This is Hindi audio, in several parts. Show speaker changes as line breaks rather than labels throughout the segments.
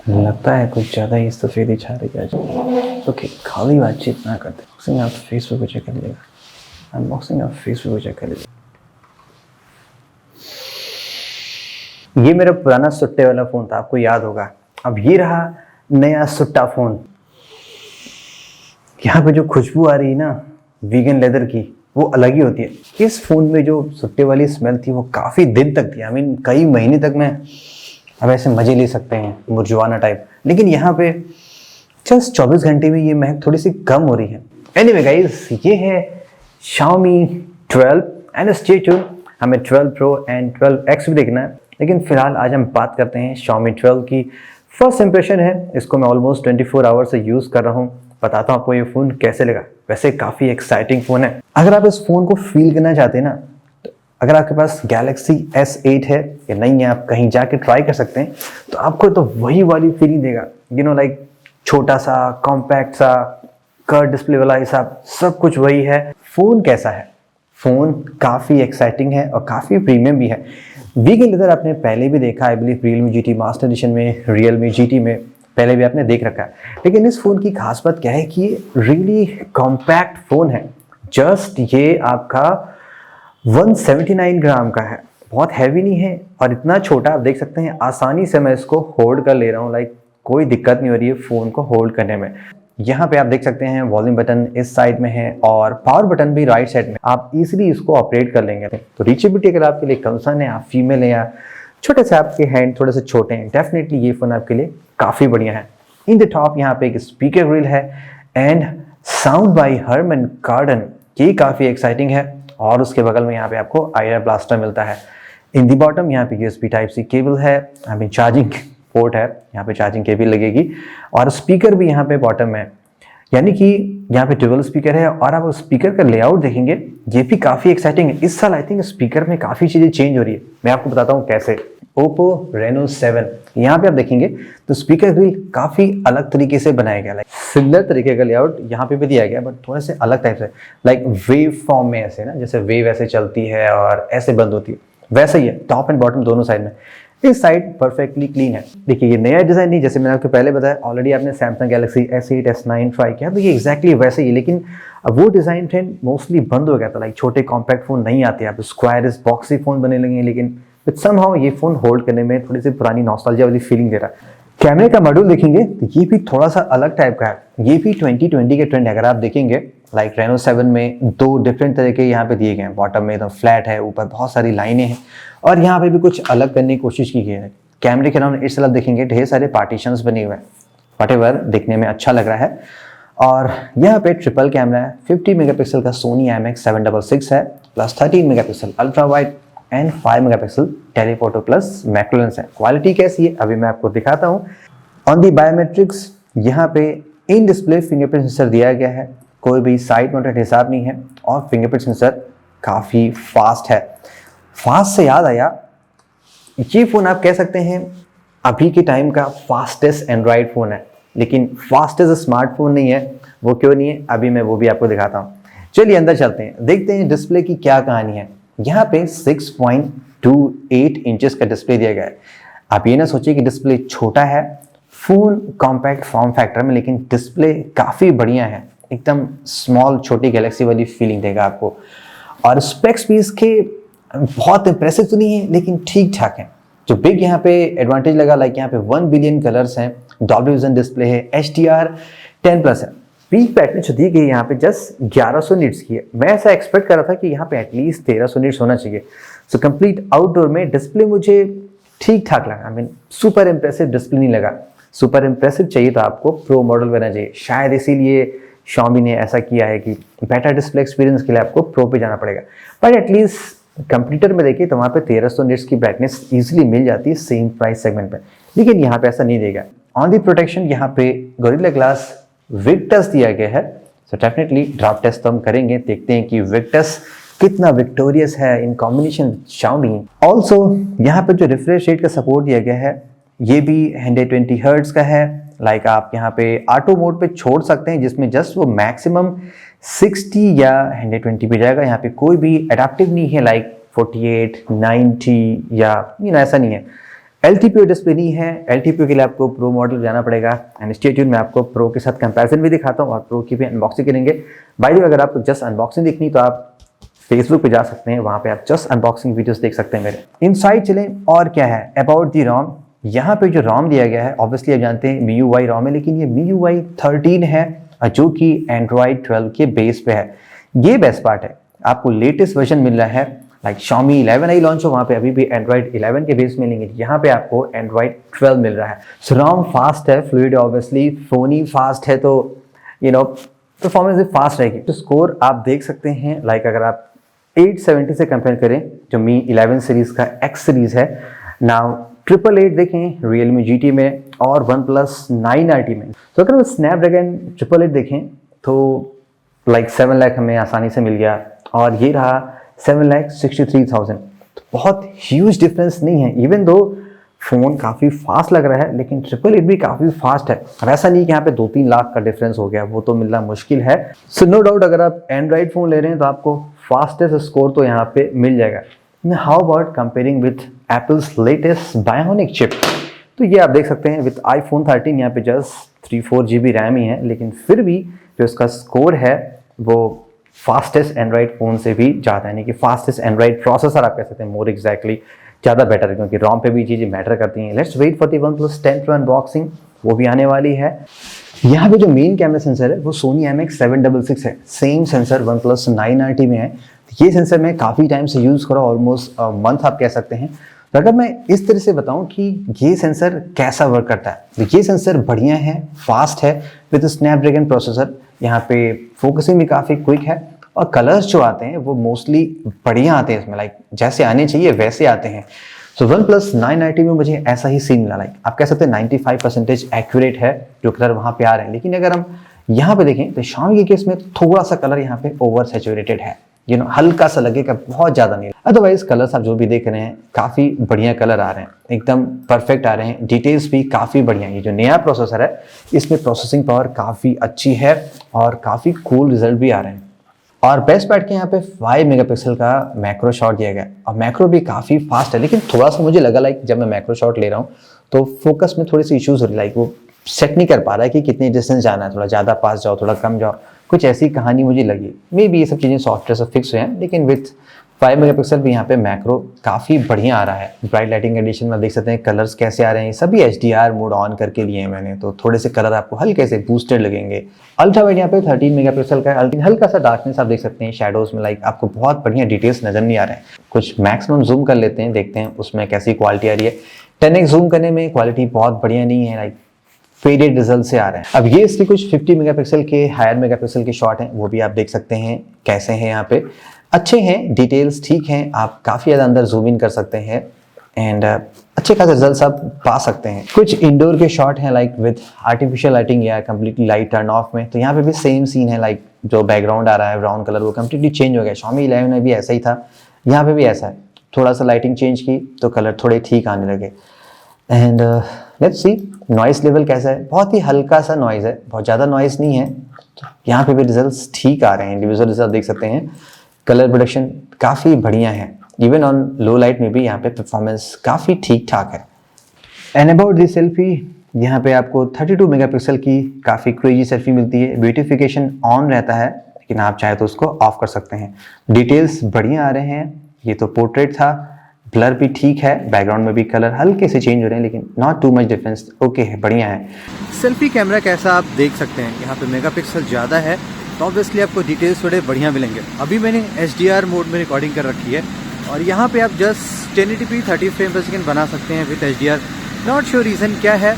लगता है कुछ ज़्यादा ही सफ़ेदी छा रही है आज। ओके, खाली बातचीत ना करते, अनबॉक्सिंग आप फेसबुक पे चेक कर लीजिएगा। अनबॉक्सिंग आप फेसबुक पे चेक कर लीजिएगा। ये मेरा पुराना सुट्टे वाला फ़ोन था, आपको याद होगा। अब ये रहा नया सुट्टा फ़ोन। यहाँ पे जो खुशबू आ रही है ना वीगन लेदर की, वो अलग ही होती है। इस फ़ोन में जो सुट्टे वाली स्मेल थी वो काफ़ी दिन तक थी। आई मीन कई महीने तक मैं अब ऐसे मज़े ले सकते हैं मुरझाना टाइप। लेकिन यहाँ पे जस्ट 24 घंटे में ये महक थोड़ी सी कम हो रही है। एनीवे गाइस, ये है Xiaomi 12 एंड स्टे ट्यून। हमें 12 Pro एंड 12X भी देखना है, लेकिन फिलहाल आज हम बात करते हैं Xiaomi 12 की। फर्स्ट इंप्रेशन है, इसको मैं ऑलमोस्ट 24 आवर से यूज़ कर रहा हूँ। बताता हूँ आपको ये फ़ोन कैसे लगा। वैसे काफ़ी एक्साइटिंग फ़ोन है। अगर आप इस फ़ोन को फील करना चाहते हैं ना, तो अगर आपके पास Galaxy S8 है या नहीं है, आप कहीं जाके ट्राई कर सकते हैं, तो आपको तो वही वाली फीलिंग देगा। लाइक छोटा सा, कॉम्पैक्ट सा, कर्व डिस्प्ले वाला हिसाब, सब कुछ वही है। फ़ोन कैसा है? फ़ोन काफ़ी एक्साइटिंग है और काफ़ी प्रीमियम भी है। वीगन लेदर आपने पहले भी देखा, I believe Realme GT master addition में, Realme GT में पहले भी आपने देख रखा है। लेकिन इस फ़ोन की खास बात क्या है कि ये रियली कॉम्पैक्ट फ़ोन है। जस्ट ये आपका 179 ग्राम का है, बहुत हैवी नहीं है और इतना छोटा, आप देख सकते हैं आसानी से मैं इसको होल्ड कर ले रहा हूँ। लाइक कोई दिक्कत नहीं हो रही है फ़ोन को होल्ड करने में। यहाँ पे आप देख सकते हैं वॉल्यूम बटन इस साइड में है और पावर बटन भी राइट साइड में। आप इजीली इसको ऑपरेट कर लेंगे। तो रीचेबिलिटी अगर आपके लिए कंसर्न है, आप फीमेल हैं या छोटे से आपके हैंड थोड़े से छोटे हैं, डेफिनेटली ये फ़ोन आपके लिए काफ़ी बढ़िया है। इन द टॉप यहाँ पे एक स्पीकर ग्रिल है एंड साउंड बाय हरमन कार्डन, ये काफ़ी एक्साइटिंग है। और उसके बगल में यहाँ पे आपको आईआर ब्लास्टर मिलता है। इन दी बॉटम यहाँ पे USB Type-C केबल है, आई मीन चार्जिंग पोर्ट है, यहाँ पे चार्जिंग केबल लगेगी और स्पीकर भी यहाँ पे बॉटम में, यानी कि यहाँ पे डुअल स्पीकर है। और आप स्पीकर का लेआउट देखेंगे, ये भी काफ़ी एक्साइटिंग है। इस साल आई थिंक स्पीकर में काफ़ी चीज़ें चेंज हो रही है, मैं आपको बताता हूँ कैसे। Oppo Reno 7, यहाँ पे आप देखेंगे तो स्पीकर ग्रिल काफ़ी अलग तरीके से बनाया गया। लाइक सिमिलर तरीके का लेआउट यहाँ पे भी दिया गया, बट थोड़े से अलग टाइप से। लाइक वेव फॉर्म में, ऐसे ना, जैसे वेव ऐसे चलती है और ऐसे बंद होती है, वैसे ही है टॉप एंड बॉटम दोनों साइड में। इस साइड परफेक्टली क्लीन है। देखिए ये नया डिज़ाइन नहीं, जैसे मैंने आपको पहले बताया, ऑलरेडी आपने Samsung Galaxy S8 S9 try किया, तो ये एग्जैक्टली वैसे ही। लेकिन अब वो डिज़ाइन ट्रेंड मोस्टली बंद हो गया था। लाइक छोटे कॉम्पैक्ट फ़ोन नहीं आते, आप स्क्वायर बॉक्सी फ़ोन बने लगे। लेकिन बट समहाउ ये फ़ोन होल्ड करने में थोड़ी सी पुरानी नॉस्टैल्जिया वाली फीलिंग दे रहा है। कैमरे का मॉड्यूल देखेंगे तो ये भी थोड़ा सा अलग टाइप का है। ये भी 2020 के ट्रेंड है। अगर आप देखेंगे लाइक Reno 7 में दो डिफरेंट तरह के यहाँ पे दिए गए हैं। बॉटम में एकदम फ्लैट है, ऊपर बहुत सारी लाइनें हैं और यहाँ पे भी कुछ अलग करने की कोशिश की गई है। कैमरे के अराउंड इस तरफ देखेंगे ढेर सारे पार्टीशंस बने हुए हैं, व्हाटएवर, दिखने में अच्छा लग रहा है। और यहाँ पे ट्रिपल कैमरा है, 50 मेगापिक्सल का Sony IMX766 है, plus 13 megapixel ultra wide and 5 megapixel telephoto plus macro lens है। क्वालिटी कैसी है अभी मैं आपको दिखाता हूँ। ऑन दी बायोमेट्रिक्स, यहाँ पे इन डिस्प्ले फिंगरप्रिंट सेंसर दिया गया है, कोई भी साइड माउंटेड हिसाब नहीं है और फिंगरप्रिंट सेंसर काफ़ी फास्ट है। फास्ट से याद आया, ये फ़ोन आप कह सकते हैं अभी के टाइम का फास्टेस्ट एंड्रॉयड फ़ोन है, लेकिन फास्टेस्ट स्मार्टफोन नहीं है। वो क्यों नहीं है, अभी मैं वो भी आपको दिखाता हूँ। चलिए अंदर चलते हैं, देखते हैं डिस्प्ले की क्या कहानी है। यहाँ पे 6.28 इंचेस का डिस्प्ले दिया गया है। आप ये ना सोचिए कि डिस्प्ले छोटा है, फ़ोन कॉम्पैक्ट फॉर्म फैक्टर में, लेकिन डिस्प्ले काफ़ी बढ़िया है। एकदम स्मॉल छोटी गैलेक्सी वाली फीलिंग देगा आपको। और स्पेक्स भी इसके बहुत इंप्रेसिव तो नहीं है, लेकिन ठीक ठाक है। जो बिग यहाँ पे एडवांटेज लगा, लाइक यहाँ पे 1 बिलियन कलर्स हैं, डॉल्बी विजन डिस्प्ले है, HDR 10+ है। पीक ब्राइटनेस दी गई यहाँ पे जस्ट 1100 निट्स की है। मैं ऐसा एक्सपेक्ट कर रहा था कि यहाँ पे एटलीस्ट 1300 निट्स होना चाहिए। सो कंप्लीट आउटडोर में डिस्प्ले मुझे ठीक ठाक लगा। I mean super impressive display नहीं लगा। सुपर इंप्रेसिव चाहिए तो आपको प्रो मॉडल लेना चाहिए, शायद इसीलिए Xiaomi ने ऐसा किया है कि बेटर डिस्प्ले एक्सपीरियंस के लिए आपको प्रो पे जाना पड़ेगा। बट एटलीस्ट कंप्यूटर में देखिए तो वहाँ पे 1300 निट्स की ब्राइटनेस इजीली मिल जाती है सेम प्राइस सेगमेंट पे, लेकिन यहाँ पे ऐसा नहीं देगा। ऑन दी प्रोटेक्शन, यहाँ पे गोरिल्ला ग्लास विक्टस दिया गया है। सो डेफिनेटली ड्रॉप टेस्ट तो हम करेंगे, देखते हैं कि विक्टस कितना विक्टोरियस है इन कॉम्बिनेशन Xiaomi। ऑल्सो यहाँ पे जो रिफ्रेश रेट का सपोर्ट दिया गया है, ये भी 120 हर्ट्ज का है। लाइक आप यहाँ पे ऑटो मोड पे छोड़ सकते हैं, जिसमें जस्ट वो मैक्सिमम 60 या 120 पे जाएगा। यहाँ पे कोई भी एडाप्टिव नहीं है, लाइक 48, 90 या ऐसा नहीं है। LTPO डिस्प्ले नहीं है, LTPO के लिए आपको प्रो मॉडल जाना पड़ेगा। एंड स्टे ट्यून में आपको प्रो के साथ कंपैरिजन भी दिखाता हूँ और प्रो की भी अनबॉक्सिंग करेंगे। बाय द वे, अगर आपको जस्ट अनबॉक्सिंग देखनी तो आप फेसबुक पे जा सकते हैं, वहाँ पे आप जस्ट अनबॉक्सिंग वीडियोस देख सकते हैं मेरे। इनसाइड चलें और क्या है अबाउट दी ROM। यहाँ पे जो ROM दिया गया है ऑब्वियसली आप जानते हैं MIUI ROM है, लेकिन ये MIUI 13 है जो कि Android 12 के बेस पे है। ये बेस्ट पार्ट है, आपको लेटेस्ट वर्जन मिल रहा है। लाइक Xiaomi 11i लॉन्च हो, वहाँ पे अभी भी Android 11 के बेस मिलेंगे, यहाँ पे आपको Android 12 मिल रहा है। सो ROM फास्ट है, फ्लूइड ऑब्वियसली, फोन ही फास्ट है तो परफॉर्मेंस भी फास्ट रहेगी। तो स्कोर आप देख सकते हैं, लाइक अगर आप 870 से कंपेयर करें जो Mi 11 सीरीज का X सीरीज है, नाउ 888 देखें Realme GT में और OnePlus 9RT में। तो अगर Snapdragon 888 देखें तो लाइक 7 लाख हमें आसानी से मिल गया और ये रहा 7,63,000। तो बहुत ह्यूज डिफरेंस नहीं है, इवन दो फ़ोन काफ़ी फास्ट लग रहा है लेकिन 888 भी काफ़ी फास्ट है। अब ऐसा नहीं कि यहाँ पे 2-3 लाख का डिफरेंस हो गया, वो तो मिलना मुश्किल है। सो नो डाउट अगर आप एंड्रॉइड फ़ोन ले रहे हैं तो आपको फास्टेस्ट स्कोर तो यहाँ पे मिल जाएगा। How about comparing with apples latest bionic chip, तो ये आप देख सकते हैं विथ iPhone 13 यहाँ पे जस्ट 3-4 GB रैम ही है, लेकिन फिर भी जो इसका स्कोर है वो फास्टेस्ट एंड्रॉइड फ़ोन से भी ज़्यादा है, यानी कि फास्टेस्ट एंड्रॉइड प्रोसेसर आप कह सकते हैं, मोर एग्जैक्टली ज़्यादा बेटर है क्योंकि ROM पे भी चीज़ें मैटर करती हैं। Let's wait for the OnePlus 10 Pro unboxing, वो भी आने वाली है। यहाँ पे जो मेन कैमरा सेंसर है वो Sony IMX766 है, सेम सेंसर OnePlus 9RT में है। ये सेंसर मैं काफ़ी टाइम से यूज़ कर रहा हूँ, ऑलमोस्ट मंथ आप कह सकते हैं। तो अगर मैं इस तरह से बताऊं कि ये सेंसर कैसा वर्क करता है, तो ये सेंसर बढ़िया है, फास्ट है विद स्नैपड्रैगन प्रोसेसर। यहाँ पे फोकसिंग भी काफ़ी क्विक है और कलर्स जो आते हैं वो मोस्टली बढ़िया आते हैं इसमें, लाइक जैसे आने चाहिए वैसे आते हैं। सो OnePlus 9RT में मुझे ऐसा ही सीन मिला, लाइक आप कह सकते हैं 95% एक्यूरेट है जो कलर वहाँ पे आ रहे हैं। लेकिन अगर हम यहाँ पे देखें तो Xiaomi के केस में थोड़ा सा कलर यहाँ पे ओवर सैचुरेटेड है, हल्का सा लगेगा, बहुत ज़्यादा नहीं। अदरवाइज कलर्स आप जो भी देख रहे हैं काफ़ी बढ़िया कलर आ रहे हैं, एकदम परफेक्ट आ रहे हैं, डिटेल्स भी काफ़ी बढ़िया है। ये जो नया प्रोसेसर है इसमें प्रोसेसिंग पावर काफ़ी अच्छी है और काफ़ी कूल रिजल्ट भी आ रहे हैं। और बेस्ट पार्ट के यहाँ पे 5 मेगापिक्सल का मैक्रो शॉट दिया गया और मैक्रो भी काफ़ी फास्ट है। लेकिन थोड़ा सा मुझे लगा लाइक जब मैं मैक्रो शॉट ले रहा हूँ तो फोकस में थोड़ी सी इश्यूज हो रही, लाइक वो सेट नहीं कर पा रहा है कि कितनी डिस्टेंस जाना है, थोड़ा ज़्यादा पास जाओ थोड़ा कम जाओ, कुछ ऐसी कहानी मुझे लगी। मे बी ये सब चीज़ें सॉफ्टवेयर से फिक्स हुए हैं, लेकिन विथ 5 मेगापिक्सल भी यहाँ पे मैक्रो काफ़ी बढ़िया आ रहा है। ब्राइट लाइटिंग एडिशन में देख सकते हैं कलर्स कैसे आ रहे हैं, सभी HDR मोड ऑन करके लिए हैं मैंने, तो थोड़े से कलर आपको हल्के से बूस्टेड लगेंगे। अल्ट्रा वाइड यहाँ पे 13 मेगापिक्सल का है, हल्का सा डार्कनेस आप देख सकते हैं शैडोज में, लाइक आपको बहुत बढ़िया डिटेल्स नजर नहीं आ रहे हैं। कुछ मैक्सिमम जूम कर लेते हैं, देखते हैं उसमें कैसी क्वालिटी आ रही है। 10x जूम करने में क्वालिटी बहुत बढ़िया नहीं है, लाइक फेडेड रिजल्ट से आ रहे हैं। अब ये इसके कुछ 50 मेगापिक्सल के हायर मेगापिक्सल के शॉट हैं, वो भी आप देख सकते हैं कैसे हैं, यहाँ पे अच्छे हैं, डिटेल्स ठीक हैं, आप काफ़ी ज़्यादा अंदर जूम इन कर सकते हैं एंड अच्छे खासे रिजल्ट्स आप पा सकते हैं। कुछ इंडोर के शॉट हैं लाइक विद आर्टिफिशियल लाइटिंग या कम्प्लीटली लाइट टर्न ऑफ में, तो यहाँ पे भी सेम सीन है, लाइक जो बैकग्राउंड आ रहा है ब्राउन कलर वो कम्प्लीटली चेंज हो गया। Xiaomi 11 में भी ऐसा ही था, यहाँ पे भी ऐसा है, थोड़ा सा लाइटिंग चेंज की तो कलर थोड़े ठीक आने लगे। And let's see noise level कैसा है, बहुत ही हल्का सा नॉइस है, बहुत ज़्यादा नॉइस नहीं है। यहाँ पे भी रिजल्ट्स ठीक आ रहे हैं, इंडिविजुअल रिजल्ट देख सकते हैं, कलर प्रोडक्शन काफ़ी बढ़िया है, इवन ऑन लो लाइट में भी यहाँ पे परफॉर्मेंस काफ़ी ठीक ठाक है। एंड अबाउट दी सेल्फी, यहाँ पे आपको 32 मेगापिक्सल की काफ़ी क्रेजी सेल्फी मिलती है। ब्यूटिफिकेशन ऑन रहता है लेकिन आप चाहे तो उसको ऑफ कर सकते हैं। डिटेल्स बढ़िया आ रहे हैं, ये तो पोर्ट्रेट था, ब्लर भी ठीक है, बैकग्राउंड में भी कलर हल्के से चेंज हो रहे हैं लेकिन not too much difference, okay है, बढ़िया है।
सेल्फी कैमरा कैसा आप देख सकते हैं, यहाँ पे मेगापिक्सल ज़्यादा है तो ऑब्वियसली आपको डिटेल्स थोड़े बढ़िया मिलेंगे। अभी मैंने HDR मोड में रिकॉर्डिंग कर रखी है और यहाँ पे आप जस्ट 1080p 30 फ्रेम पर सेकेंड बना सकते हैं with HDR, not sure reason क्या है।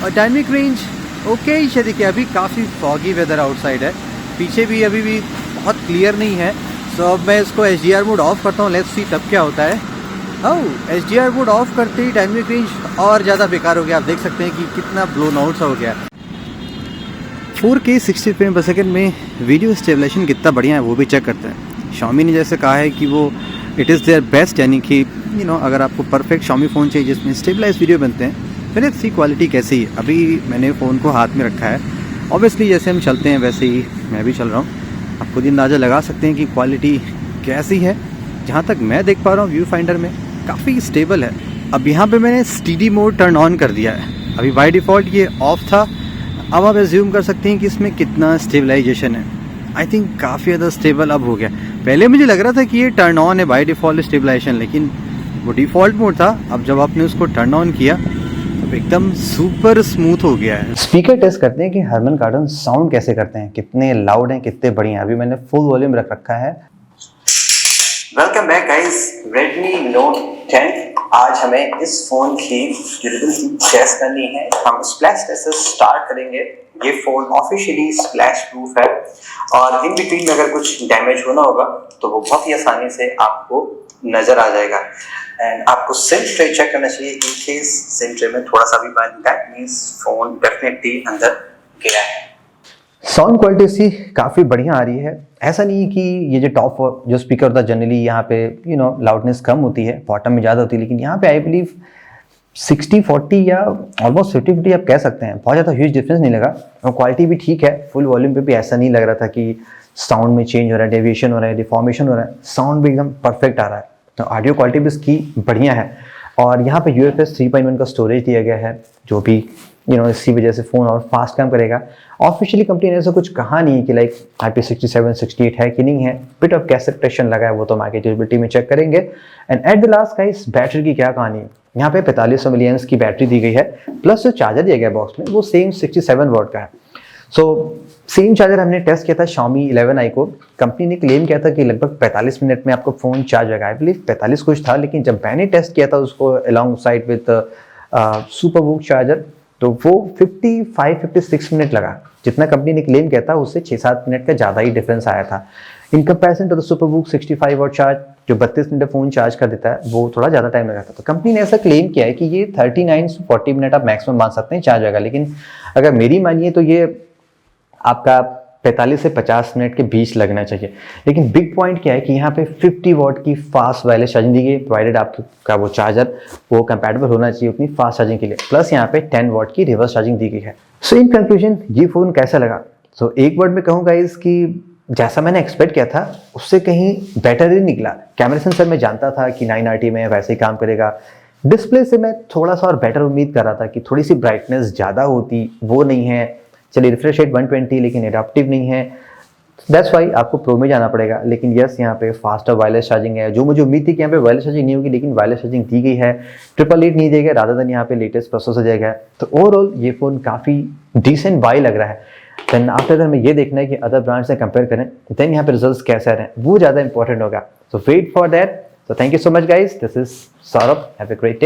और डायनेमिक रेंज ओके ही है, देखिए अभी काफ़ी फॉगी वेदर आउटसाइड है, पीछे भी अभी भी बहुत क्लियर नहीं है। सो अब मैं इसको HDR मोड ऑफ करता हूँ, लेट्स सी तब क्या होता है। HDR मोड ऑफ करते ही डायनेमिक रेंज और ज़्यादा बेकार हो गया, आप देख सकते हैं कि कितना ब्लोन आउट सा हो गया। 4K 60 फ्रेम पर सेकेंड में वीडियो स्टेबलाइजेशन कितना बढ़िया है वो भी चेक करते हैं। Xiaomi ने जैसे कहा है कि वो इट इज़ देयर बेस्ट, यानी कि अगर आपको परफेक्ट Xiaomi फ़ोन चाहिए जिसमें स्टेबलाइज वीडियो बनते हैं, फिर सी क्वालिटी कैसी है। अभी मैंने फ़ोन को हाथ में रखा है, ऑब्वियसली जैसे हम चलते हैं वैसे ही मैं भी चल रहा हूँ, आप खुद अंदाज़ा लगा सकते हैं कि क्वालिटी कैसी है। जहाँ तक मैं देख पा रहा हूँ व्यू फाइंडर में काफ़ी स्टेबल है, अब यहाँ पे मैंने स्टीडी मोड टर्न ऑन कर दिया है। अभी बाय डिफ़ॉल्ट ये ऑफ था। अब आप एज्यूम कर सकते हैं कि इसमें कितना स्टेबलाइजेशन है। आई थिंक काफ़ी ज़्यादा स्टेबल अब हो गया। पहले मुझे लग रहा था कि ये टर्न ऑन है बाय डिफ़ॉल्ट स्टेबलाइजेशन, लेकिन वो डिफ़ॉल्ट मोड था। अब जब आपने उसको टर्न ऑन किया तो एकदम सुपर स्मूथ हो गया है।
स्पीकर टेस्ट करते हैं कि हरमन कार्डन साउंड कैसे करते हैं, कितने लाउड हैं, कितने बढ़िया हैं। अभी मैंने फुल वॉल्यूम रख रखा है। Welcome back guys, Redmi Note 10। आज हमें इस फोन की ड्यूरेबिलिटी टेस्ट करनी है। हम स्प्लैश टेस्ट से स्टार्ट करेंगे। ये फोन ऑफिशियली स्प्लैश प्रूफ है और इन बिटवीन में अगर कुछ डैमेज होना होगा तो वो बहुत ही आसानी से आपको नजर आ जाएगा। एंड आपको सिम ट्रे चेक करना चाहिए। इन केस सिम ट्रे में थोड़ा सा भी पानी, दैट मींस फोन डेफिनेटली अंदर गया है। साउंड क्वालिटी इसकी काफ़ी बढ़िया आ रही है। ऐसा नहीं है कि ये जो टॉप जो स्पीकर होता है जनरली यहाँ पे लाउडनेस कम होती है, बॉटम में ज़्यादा होती है, लेकिन यहाँ पे आई बिलीव 60-40 या ऑलमोस्ट 50-50 आप कह सकते हैं। बहुत ज़्यादा ह्यूज डिफरेंस नहीं लगा और क्वालिटी भी ठीक है। फुल वॉल्यूम पे भी ऐसा नहीं लग रहा था कि साउंड में चेंज हो रहा है, डेविएशन हो रहा है, डिफॉर्मेशन हो रहा है। साउंड भी एकदम परफेक्ट आ रहा है। तो ऑडियो क्वालिटी भी इसकी बढ़िया है और यहाँ पे UFS 3.1 का स्टोरेज दिया गया है, जो भी इसी वजह से फ़ोन और फास्ट काम करेगा। ऑफिशियली कंपनी ने ऐसा कुछ कहा नहीं कि लाइक IP67 68 है कि नहीं है। बिट ऑफ कैसेप्टेशन लगा है, वो तो मार्केट यूटिलिटी में चेक करेंगे। And at the last guys, battery की क्या कहानी है। यहाँ पे 4500 मिलियंस की बैटरी दी गई है, प्लस जो चार्जर दिया गया बॉक्स में वो सेम 67 वॉट का है। सो सेम चार्जर हमने टेस्ट किया था Xiaomi 11i को। कंपनी ने क्लेम किया था कि लगभग 45 मिनट में आपको फ़ोन चार्ज होगा। आई बिलीव 45 कुछ था, लेकिन जब मैंने टेस्ट किया था उसको along side with Superbook charger तो वो 55-56 मिनट लगा। जितना कंपनी ने क्लेम किया था उससे 6-7 मिनट का ज़्यादा ही डिफरेंस आया था। In comparison to the Superbook 65 watt charge जो 32 मिनट फ़ोन चार्ज कर देता है, वो थोड़ा ज़्यादा टाइम लगा था। तो कंपनी ने ऐसा क्लेम किया है कि ये 39 से 40 मिनट आप मैक्सिमम मान सकते हैं चार्ज होगा। लेकिन अगर मेरी मानिए तो ये आपका 45 से 50 मिनट के बीच लगना चाहिए। लेकिन बिग पॉइंट क्या है कि यहाँ पे 50 वॉट की फास्ट वायरलेस चार्जिंग दी गई, प्रोवाइडेड आपका वो चार्जर वो कंपैटिबल होना चाहिए उतनी फास्ट चार्जिंग के लिए। प्लस यहाँ पे 10 वॉट की रिवर्स चार्जिंग दी गई है। सो इन कंक्लूजन ये फ़ोन कैसा लगा? सो एक वर्ड में कहूँगा इसकी, जैसा मैंने एक्सपेक्ट किया था उससे कहीं बेटर ही निकला। कैमरा सेंसर में जानता था कि 9RT में वैसे ही काम करेगा। डिस्प्ले से मैं थोड़ा सा और बेटर उम्मीद कर रहा था कि थोड़ी सी ब्राइटनेस ज़्यादा होती, वो नहीं है। चलिए रिफ्रेश रेट 120 लेकिन एडाप्टिव नहीं है, दैट्स वाई आपको प्रो में जाना पड़ेगा। लेकिन यस, यहाँ पे फास्टर वायरलेस चार्जिंग है। जो मुझे उम्मीद थी कि यहाँ पे वायरलेस चार्जिंग नहीं होगी, लेकिन वायरलेस चार्जिंग दी गई है। 888 नहीं दिया गया, रादर देन यहाँ पे लेटेस्ट प्रोसेसर दिया गया है। तो ओवरऑल ये फ़ोन काफ़ी डिसेंट बाय लग रहा है। देन आफ्टर हमें ये देखना है कि अदर ब्रांड से कंपेयर करें, देन यहाँ पे रिजल्ट्स कैसे आ रहे हैं वो ज़्यादा इंपॉर्टेंट होगा। So wait for that. So thank you so much guys, this is Saurabh, have a great day.